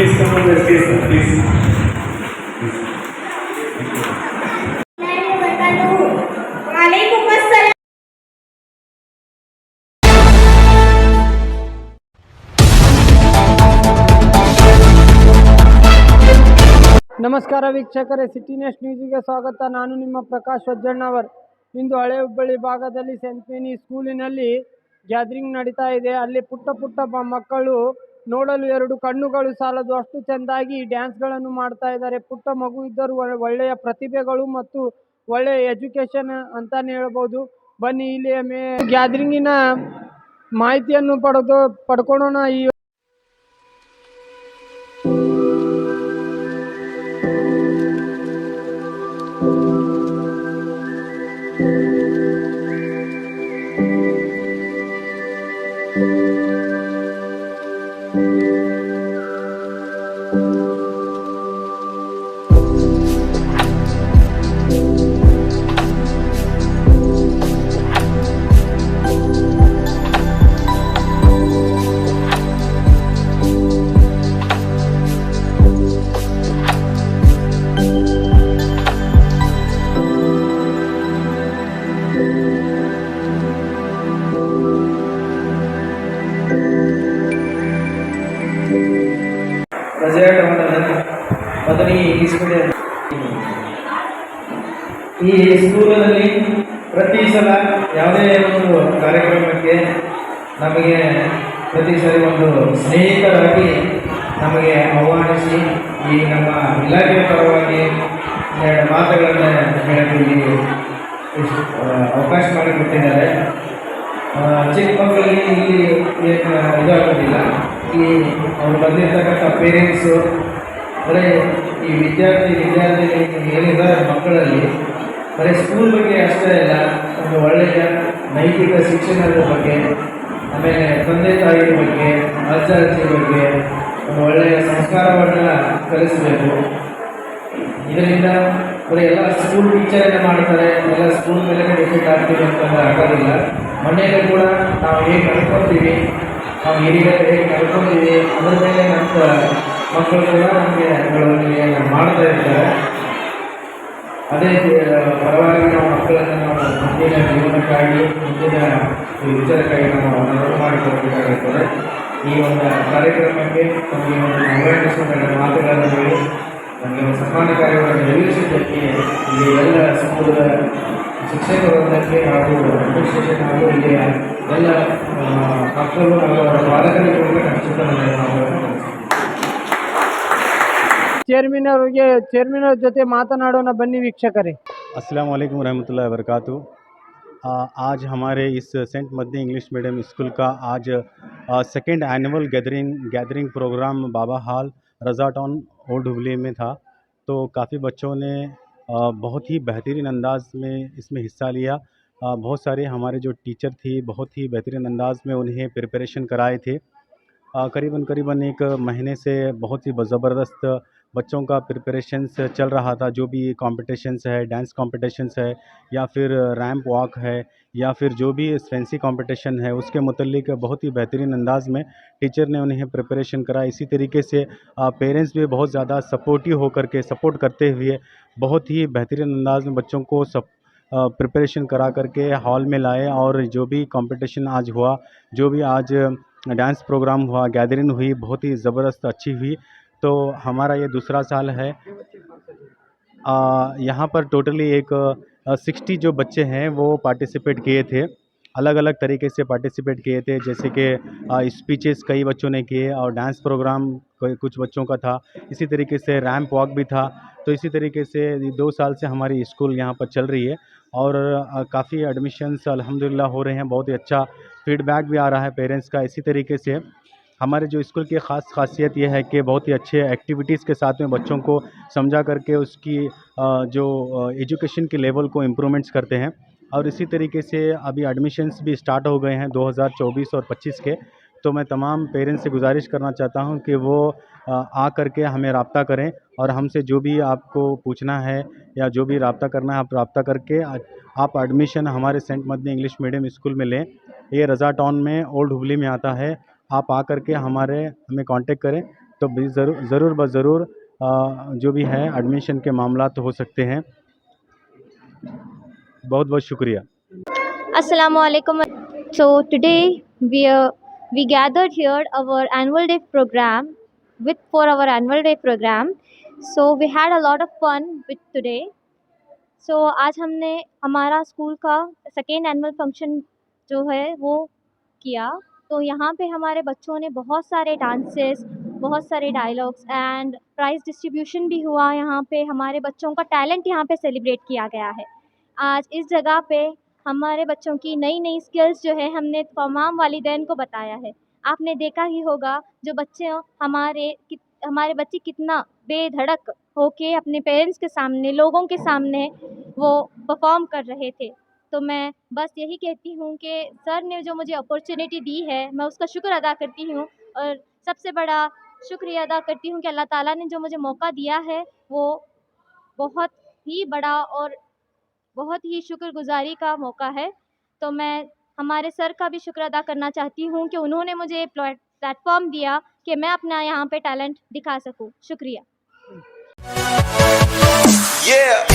Please come on the stage, sir. Please. ನಮಸ್ಕಾರ ವೀಕ್ಷಕರೇ, city next ನ್ಯೂಸ್ಗೆ ಸ್ವಾಗತ. ನಾನು ನಿಮ್ಮ ಪ್ರಕಾಶ್ ವಜ್ಜಣ್ಣವರ್. ಇಂದು ಹಳೆ ಹುಬ್ಬಳ್ಳಿ ಭಾಗದಲ್ಲಿ ಸೆಂಟ್ ಮೇನಿ ಸ್ಕೂಲಿನಲ್ಲಿ ಗ್ಯಾದರಿಂಗ್ ನಡೀತಾ ಇದೆ. ಅಲ್ಲಿ ಪುಟ್ಟ ಮಕ್ಕಳು ನೋಡಲು ಎರಡು ಕಣ್ಣುಗಳು ಸಾಲದು ಅಷ್ಟು ಚೆಂದಾಗಿ ಡ್ಯಾನ್ಸ್ಗಳನ್ನು ಮಾಡ್ತಾ ಇದ್ದಾರೆ. ಪುಟ್ಟ ಮಗು ಇದ್ದರೂ ಒಳ್ಳೆಯ ಪ್ರತಿಭೆಗಳು ಮತ್ತು ಒಳ್ಳೆಯ ಎಜುಕೇಶನ್ ಅಂತಾನೆ ಹೇಳ್ಬೋದು. ಬನ್ನಿ ಇಲ್ಲಿ ಗ್ಯಾದರಿಂಗಿನ ಮಾಹಿತಿಯನ್ನು ಪಡ್ಕೊಳ್ಳೋಣ. ಈ ಮೊದಲು ಇಂಗ್ಲೀಷ್ ಮೀಡಿಯಂ ಈ ಸ್ಕೂಲಿನಲ್ಲಿ ಪ್ರತಿ ಸಲ ಯಾವುದೇ ಒಂದು ಕಾರ್ಯಕ್ರಮಕ್ಕೆ ನಮಗೆ ಪ್ರತಿ ಸಲ ಒಂದು ಸ್ನೇಹಿತರಾಗಿ ನಮಗೆ ಆಹ್ವಾನಿಸಿ ಈ ನಮ್ಮ ಇಲಾಖೆಯ ಪರವಾಗಿ ಎರಡು ಮಾತುಗಳನ್ನು ಹೇಳಲು ಅವಕಾಶ ಮಾಡಿಕೊಟ್ಟಿದ್ದಾರೆ. ಚಿಕ್ಕ ಮಕ್ಕಳಿಗೆ ಇಲ್ಲಿ ಇದಾಗೋದಿಲ್ಲ. ಈ ಅವ್ರು ಬಂದಿರ್ತಕ್ಕಂಥ ಪೇರೆಂಟ್ಸು ಬರೀ ಈ ವಿದ್ಯಾರ್ಥಿ ಏನಿದ್ದಾರೆ ಮಕ್ಕಳಲ್ಲಿ ಬರೀ ಸ್ಕೂಲ್ ಬಗ್ಗೆ ಅಷ್ಟೇ ಇಲ್ಲ, ಒಂದು ಒಳ್ಳೆಯ ನೈತಿಕ ಶಿಕ್ಷಣದ ಬಗ್ಗೆ, ಆಮೇಲೆ ತಂದೆ ತಾಯಿಯ ಬಗ್ಗೆ, ಅಜ್ಜ ಅಜ್ಜಿ ಬಗ್ಗೆ ಒಂದು ಒಳ್ಳೆಯ ಸಂಸ್ಕಾರವನ್ನು ಕಲಿಸಬೇಕು. ಇದರಿಂದ ಬರೀ ಎಲ್ಲ ಸ್ಕೂಲ್ ಟೀಚರನ್ನು ಮಾಡ್ತಾರೆ, ಎಲ್ಲ ಸ್ಕೂಲ್ ಮೇಲೆ ಡಿಪೆಂಡ್ ಆಗ್ತೀವಿ ಅಂತಂದರೆ ಆಗೋದಿಲ್ಲ. ಮನೆಯಲ್ಲೂ ಕೂಡ ನಾವು ಹೇಗೆ ಕಲ್ತ್ಕೊತೀವಿ, ನಾವು ಹಿರಿಯರು ಹೇಗೆ ಕಲ್ತ್ಕೊತೀವಿ, ಅದರ ಮೇಲೆ ನಮ್ಮ ಮಕ್ಕಳು ಕೂಡ ನಮಗೆ ಬೆಳವಣಿಗೆ ಮಾಡ್ತಾ ಇರ್ತಾರೆ. ಅದೇ ಪರವಾಗಿ ನಾವು ಮಕ್ಕಳನ್ನು ನಾವು ಮುಂದಿನ ಜೀವನಕ್ಕಾಗಿ, ಮುಂದಿನ ವಿಚಾರಕ್ಕಾಗಿ ನಾವು ಅನುಭವ ಮಾಡಿಕೊಡ್ಬೇಕಾಗುತ್ತದೆ. ಈ ಒಂದು ಕಾರ್ಯಕ್ರಮಕ್ಕೆ ನಮಗೆ ಒಂದು ಅವೇರ್ನೆಸ್ ಮಾತುಗಳನ್ನು ಹೇಳಿ ನಮಗೆ ಒಂದು ಸನ್ಮಾನ ಕಾರ್ಯವನ್ನು ನಿರ್ವಹಿಸಿದ್ದಕ್ಕೆ ಇಲ್ಲಿ ಎಲ್ಲ ಸ್ಕೂಲದ ಶಿಕ್ಷಕರೊಂದಕ್ಕೆ ಹಾಗೂ ಅಡ್ಮಿನಿಸ್ಟ್ರೇಷನ್ ಹಾಗೂ ಇಲ್ಲಿ ಎಲ್ಲ ಮಕ್ಕಳು ಹಾಗೂ ಅವರ ಪಾಲಕರಿಗೆ ಕೂಡ ನಾವು ಚೇರ್ಮನ್ ಜೊತೆ ಮಾತನಾಡೋಣ ಬನ್ನಿ ವೀಕ್ಷಕರೇ. अस्सलाम वालेकुम रहमतुल्लाहि व बरकातहू। आज हमारे इस saint Madani English medium school का आज second annual gathering programme Baba hall Raza town old Hubli में था। तो काफ़ी बच्चों ने बहुत ही बेहतरीन अंदाज में इसमें हिस्सा लिया। बहुत सारे हमारे जो टीचर थी बहुत ही बेहतरीन अंदाज में उन्हें प्रिपरेशन कराए थे। करीबन एक महीने से बहुत ही ज़बरदस्त बच्चों का प्रिपरेशंस चल रहा था। जो भी कॉम्पिटिशन्स है, डांस कॉम्पिटिशन्स है या फिर रैंप वॉक है या फिर जो भी फैंसी कॉम्पिटिशन है, उसके मुतल्लिक बहुत ही बेहतरीन अंदाज में टीचर ने उन्हें प्रिपरेशन करा। इसी तरीके से पेरेंट्स भी बहुत ज़्यादा सपोर्टिव होकर के सपोर्ट करते हुए बहुत ही बेहतरीन अंदाज में बच्चों को प्रिपरेशन करा करके हॉल में लाए। और जो भी कंपटीशन आज हुआ, जो भी आज डांस प्रोग्राम हुआ, गैदरिंग हुई, बहुत ही ज़बरदस्त अच्छी हुई। तो हमारा ये दूसरा साल है। यहाँ पर टोटली एक 60 जो बच्चे हैं वो पार्टिसिपेट किए थे, अलग अलग तरीके से पार्टिसिपेट किए थे। जैसे कि स्पीचेस कई बच्चों ने किए और डांस प्रोग्राम कुछ बच्चों का था। इसी तरीके से रैंप वॉक भी था। तो इसी तरीके से 2 साल से हमारी स्कूल यहाँ पर चल रही है और काफ़ी एडमिशन्स अल्हम्दुलिल्लाह हो रहे हैं। बहुत ही अच्छा फीडबैक भी आ रहा है पेरेंट्स का। इसी तरीके से हमारे जो स्कूल की खासियत यह है कि बहुत ही अच्छे एक्टिविटीज़ के साथ में बच्चों को समझा करके उसकी जो एजुकेशन के लेवल को इम्प्रूवमेंट्स करते हैं। और इसी तरीके से अभी एडमिशन्स भी स्टार्ट हो गए हैं 2024 और 25 के। तो मैं तमाम पेरेंट्स से गुजारिश करना चाहता हूं कि वो आ करके हमें रब्ता करें और हमसे जो भी आपको पूछना है या जो भी रब्ता करना है आप रब्ता करके आप एडमिशन हमारे saint Madani English medium school में लें। ये रज़ा टाउन में ओल्ड हुबली में आता है। आप आ करके हमें कांटेक्ट करें तो भी ज़रूर ब ज़रूर जो भी है एडमिशन के मामला तो हो सकते हैं। बहुत बहुत शुक्रिया। Assalamualaikum. So today we gathered here our annual day program for our annual day program. So we had a lot of fun with today. So आज हमने हमारा स्कूल का सेकेंड एनुअल फंक्शन जो है वो किया। तो यहाँ पे हमारे बच्चों ने बहुत सारे डांसेस, बहुत सारे डायलॉग्स एंड प्राइज़ डिस्ट्रीब्यूशन भी हुआ। यहाँ पे हमारे बच्चों का टैलेंट यहाँ पे सेलिब्रेट किया गया है। आज इस जगह पे हमारे बच्चों की नई नई स्किल्स जो है हमने तमाम वालिदैन को बताया है। आपने देखा ही होगा जो बच्चे हमारे बच्चे कितना बेधड़क होके अपने पेरेंट्स के सामने, लोगों के सामने वो परफॉर्म कर रहे थे। तो मैं बस यही कहती हूँ कि सर ने जो मुझे अपॉर्चुनिटी दी है मैं उसका शुक्र अदा करती हूँ, और सबसे बड़ा शुक्रिया अदा करती हूँ कि अल्लाह ताला ने जो मुझे मौका दिया है वो बहुत ही बड़ा और बहुत ही शुक्रगुज़ारी का मौका है। तो मैं हमारे सर का भी शुक्र अदा करना चाहती हूँ कि उन्होंने मुझे प्लेटफॉर्म दिया कि मैं अपना यहाँ पे टैलेंट दिखा सकूँ। शुक्रिया। Yeah.